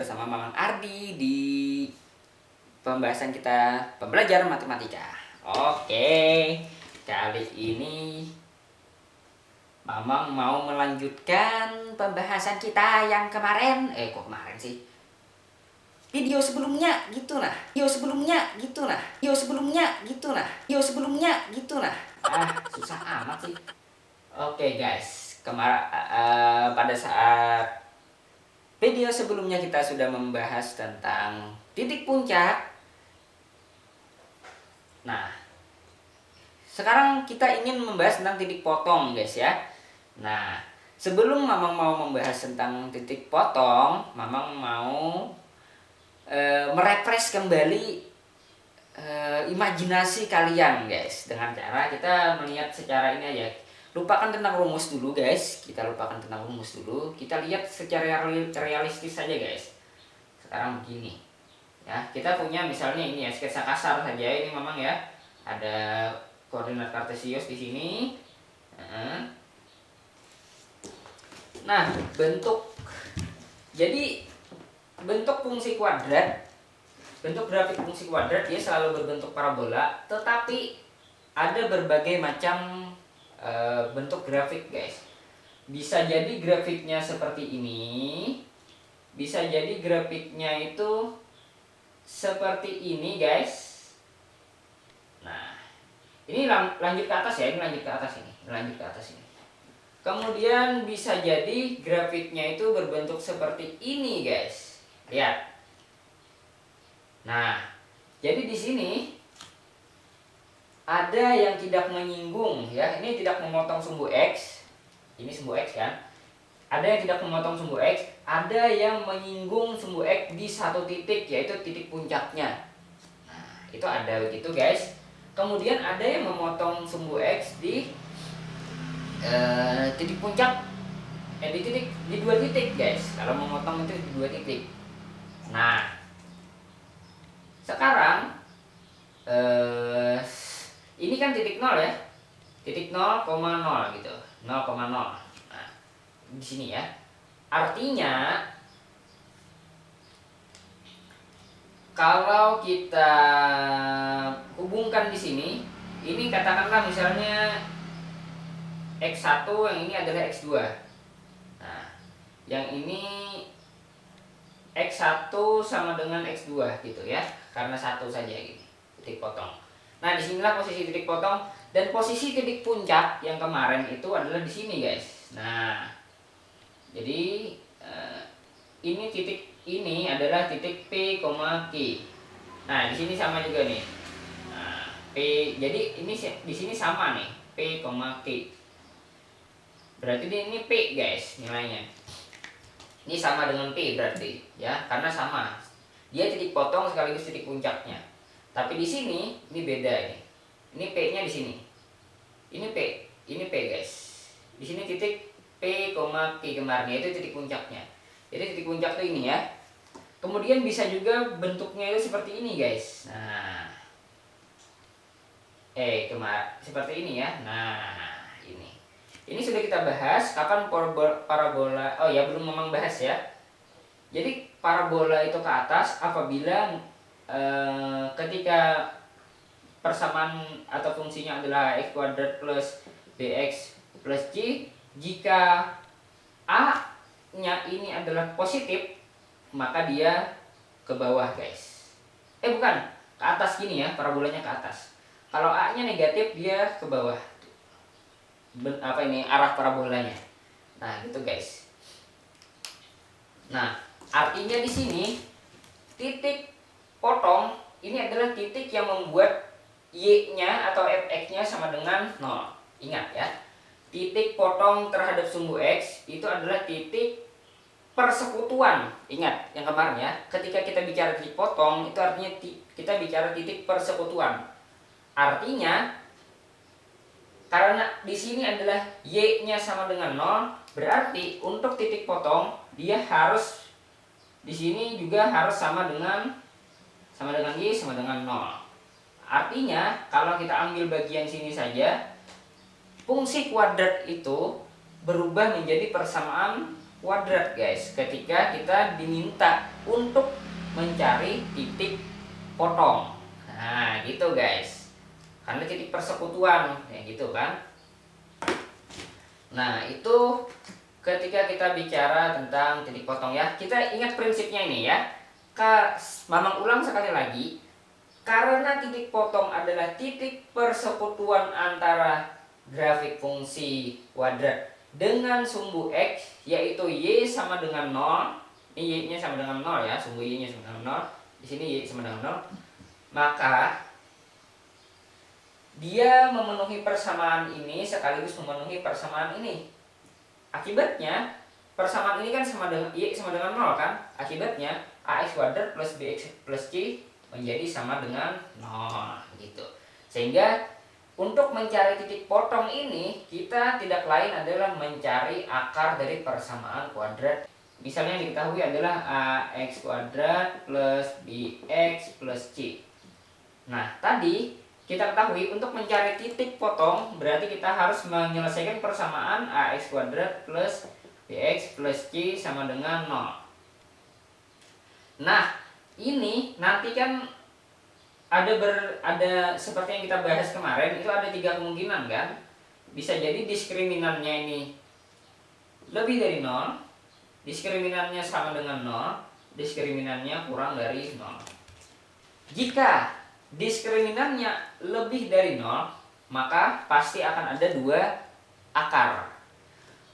bersama Mamang Ardi di pembahasan kita pembelajaran matematika. Oke, kali ini Mamang mau melanjutkan pembahasan kita yang kemarin. Kok kemarin sih? Video sebelumnya gitu nah. Susah amat sih. Oke guys, pada saat video sebelumnya kita sudah membahas tentang titik puncak. Nah, sekarang kita ingin membahas tentang titik potong guys ya. Nah, sebelum Mamang mau membahas tentang titik potong, Mamang mau merefresh kembali imajinasi kalian guys, dengan cara kita melihat secara ini aja. Lupakan tentang rumus dulu guys, kita lihat secara realistis saja guys. Sekarang begini ya, kita punya misalnya ini ya, sketsa kasar saja ini Mamang ya, ada koordinat kartesius di sini. Nah, bentuk fungsi kuadrat, bentuk grafik fungsi kuadrat dia selalu berbentuk parabola, tetapi ada berbagai macam bentuk grafik guys. Bisa jadi grafiknya seperti ini, bisa jadi grafiknya itu seperti ini guys. Nah, ini lanjut ke atas ya, ini lanjut ke atas ini. Kemudian bisa jadi grafiknya itu berbentuk seperti ini guys. Lihat. Nah, jadi di sini ada yang tidak menyinggung ya, ini tidak memotong sumbu X. Ini sumbu X kan. Ada yang tidak memotong sumbu X, ada yang menyinggung sumbu X di satu titik, yaitu titik puncaknya. Nah, itu ada begitu guys. Kemudian ada yang memotong sumbu X di titik puncak, di dua titik guys. Kalau memotong itu di dua titik. Nah, sekarang ini kan titik 0 ya, titik 0,0 gitu, 0,0. Nah, di sini ya, artinya kalau kita hubungkan di sini, ini katakanlah misalnya X1, yang ini adalah X2. Nah, yang ini X1 sama dengan X2 gitu ya, karena satu saja gini, titik potong. Nah, disinilah posisi titik potong, dan posisi titik puncak yang kemarin itu adalah di sini guys. Nah, jadi ini titik ini adalah titik P, Q. Nah, di sini sama juga nih. Nah, P, jadi ini di sini sama nih, P, Q. Berarti ini P guys nilainya. Ini sama dengan P berarti ya, karena sama. Dia titik potong sekaligus titik puncaknya. Tapi di sini ini beda ini. Ini P-nya di sini. Ini P guys. Di sini titik P, Q kemarin, yaitu titik puncaknya. Jadi titik puncak itu ini ya. Kemudian bisa juga bentuknya itu seperti ini guys. Nah, seperti ini ya. Nah, ini sudah kita bahas kapan parabola. Oh ya, belum memang bahas ya. Jadi parabola itu ke atas apabila ketika persamaan atau fungsinya adalah x kuadrat plus bx plus c, jika a nya ini adalah positif, maka dia ke bawah guys. Bukan, ke atas gini ya, parabolanya ke atas. Kalau a nya negatif, dia ke bawah. Arah parabolanya. Nah, gitu guys. Nah, artinya di sini titik potong ini adalah titik yang membuat y-nya atau fx-nya sama dengan 0. Ingat ya, titik potong terhadap sumbu x itu adalah titik persekutuan. Ingat yang kemarin ya, ketika kita bicara titik potong itu artinya kita bicara titik persekutuan. Artinya karena di sini adalah y-nya sama dengan 0, berarti untuk titik potong dia harus di sini juga harus sama dengan y sama dengan 0. Artinya kalau kita ambil bagian sini saja, fungsi kuadrat itu berubah menjadi persamaan kuadrat guys, ketika kita diminta untuk mencari titik potong. Nah gitu guys, karena titik persekutuan ya gitu kan. Nah itu ketika kita bicara tentang titik potong ya, kita ingat prinsipnya ini ya. Mamang ulang sekali lagi, karena titik potong adalah titik persekutuan antara grafik fungsi kuadrat dengan sumbu X, yaitu Y sama dengan 0. Ini Y nya sama dengan 0 ya, sumbu Y nya sama dengan 0. Di sini Y sama dengan 0. Maka dia memenuhi persamaan ini sekaligus memenuhi persamaan ini. Akibatnya persamaan ini kan sama dengan Y sama dengan 0 kan. Akibatnya AX kuadrat plus BX plus C menjadi sama dengan 0 gitu. Sehingga untuk mencari titik potong ini kita tidak lain adalah mencari akar dari persamaan kuadrat. Misalnya yang diketahui adalah AX kuadrat plus BX plus C. Nah tadi kita ketahui untuk mencari titik potong berarti kita harus menyelesaikan persamaan AX kuadrat plus BX plus C sama dengan 0. Nah ini nanti kan ada seperti yang kita bahas kemarin, itu ada 3 kemungkinan kan. Bisa jadi diskriminannya ini lebih dari 0, diskriminannya sama dengan 0, diskriminannya kurang dari 0. Jika diskriminannya lebih dari 0, maka pasti akan ada 2 akar.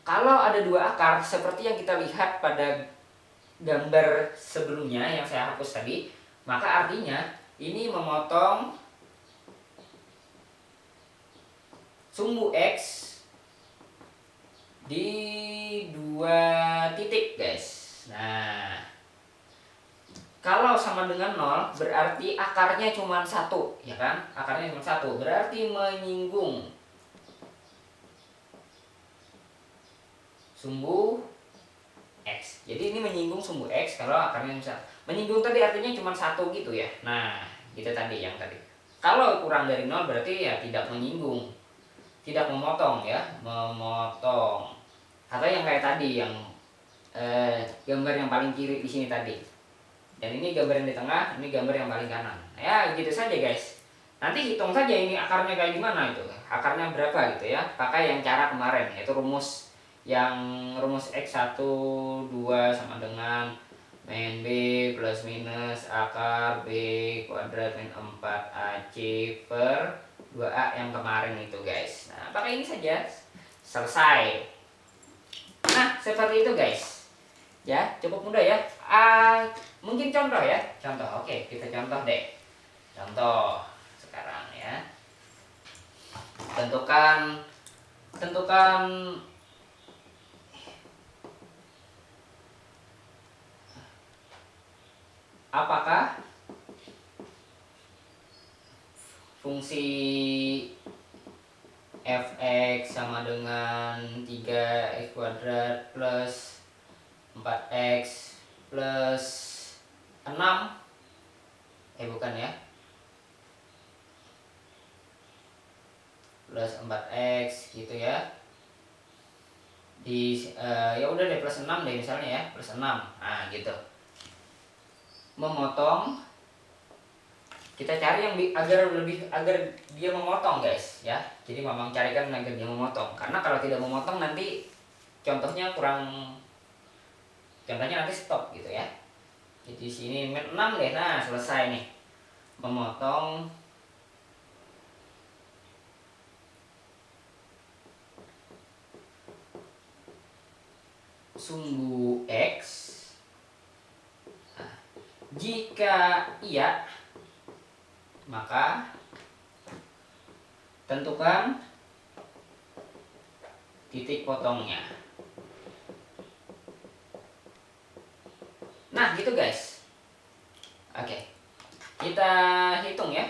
Kalau ada 2 akar seperti yang kita lihat pada gambar sebelumnya yang saya hapus tadi, maka artinya ini memotong sumbu X di 2 titik guys. Nah kalau sama dengan 0 berarti akarnya cuma 1 ya kan, akarnya cuma 1 berarti menyinggung sumbu X. Jadi ini menyinggung sumbu X kalau akarnya bisa. Menyinggung tadi artinya cuma 1 gitu ya. Nah gitu tadi yang tadi. Kalau kurang dari 0 berarti ya tidak menyinggung, tidak memotong ya, memotong. Atau yang kayak tadi yang gambar yang paling kiri di sini tadi. Dan ini gambar yang di tengah, ini gambar yang paling kanan. Ya gitu saja guys. Nanti hitung saja ini akarnya kayak gimana itu. Akarnya berapa gitu ya. Pakai yang cara kemarin yaitu rumus X1 2 sama dengan min B plus minus akar B kuadrat min 4AC per 2A yang kemarin itu guys. Nah pakai ini saja selesai. Nah seperti itu guys. Ya cukup mudah ya. Mungkin contoh ya. Contoh, oke kita contoh deh. Contoh sekarang ya. Tentukan apakah fungsi fx sama dengan 3x kuadrat plus 4x plus 6 bukan ya, plus 4x gitu ya, ya udah deh plus 6 deh misalnya ya, plus 6. Nah gitu, memotong, kita cari yang agar dia memotong guys ya. Jadi memang carikan agar dia memotong, karena kalau tidak memotong nanti contohnya nanti stop gitu ya. Jadi sini min 6 deh. Nah selesai nih, memotong sumbu X. Nah, jika iya maka tentukan titik potongnya. Nah gitu guys. Oke, kita hitung ya.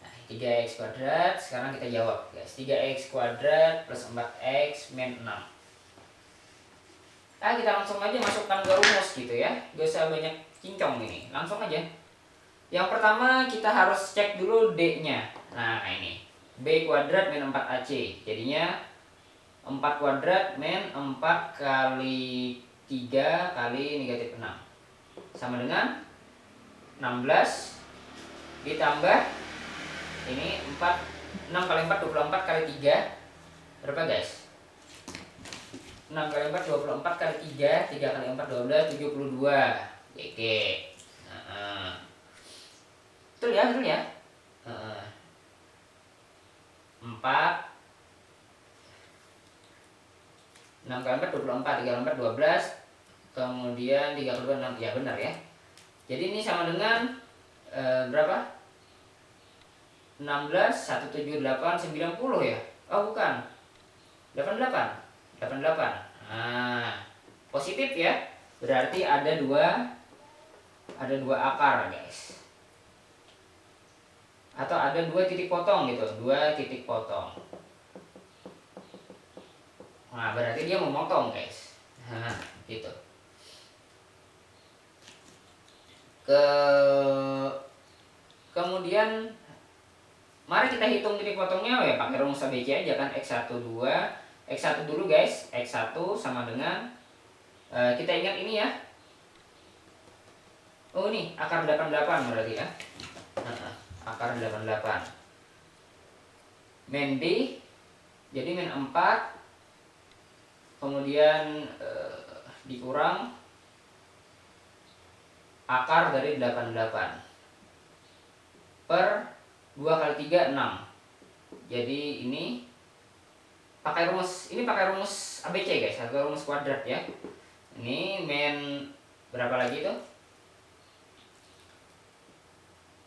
Nah, 3x kuadrat, sekarang kita jawab guys. 3x kuadrat plus 4x min 6. Nah kita langsung aja masukkan ke rumus gitu ya, gak usah banyak cincong ini, langsung aja. Yang pertama kita harus cek dulu D nya. Nah ini B kuadrat min 4AC, jadinya 4 kuadrat min 4 kali 3 kali negatif 6 sama dengan 16 ditambah ini 6 kali 4 24 kali 3 berapa guys? 6 kali 4 24 kali 3 3 kali 4 12 72 oke. Betul ya, betul ya. 4 6 kali 4 24 3 kali 4 12 kemudian 3 kali 2 6 ya benar ya. Jadi ini sama dengan berapa? 16 178 90 ya. Oh bukan, 88 88. Nah positif ya, berarti ada dua akar guys, atau ada 2 titik potong gitu, 2 titik potong. Nah berarti dia memotong guys. Nah gitu. Kemudian mari kita hitung titik potongnya ya pakai rumus ABC aja kan. X1 2 X1 dulu guys. X1 sama dengan kita ingat ini ya. Oh ini akar 88 berarti ya. Akar 88 min B jadi min 4 kemudian dikurang akar dari 88 per 2 kali 3 6. Jadi ini pakai rumus ABC guys, atau rumus kuadrat ya. Ini min berapa lagi itu?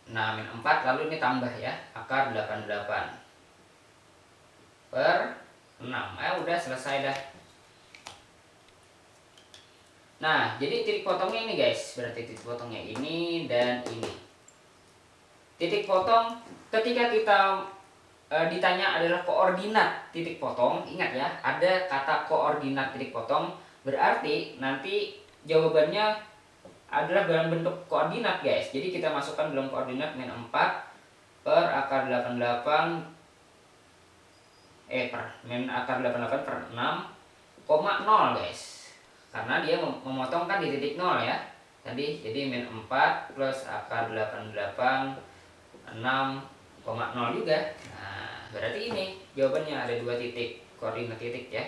Nah min 4 lalu ini tambah ya, akar 88 per 6. Udah selesai dah. Nah jadi titik potongnya ini guys, berarti titik potongnya ini dan ini. Titik potong ketika kita ditanya adalah koordinat titik potong, ingat ya, ada kata koordinat titik potong, berarti nanti jawabannya adalah dalam bentuk koordinat guys. Jadi kita masukkan dalam koordinat min 4 per akar 88 min akar 88 per 6, 0 guys. Karena dia memotong kan di titik 0 ya. Tadi jadi min 4 plus akar 88 6,0 juga. Nah berarti ini jawabannya ada 2 titik koordinat titik ya.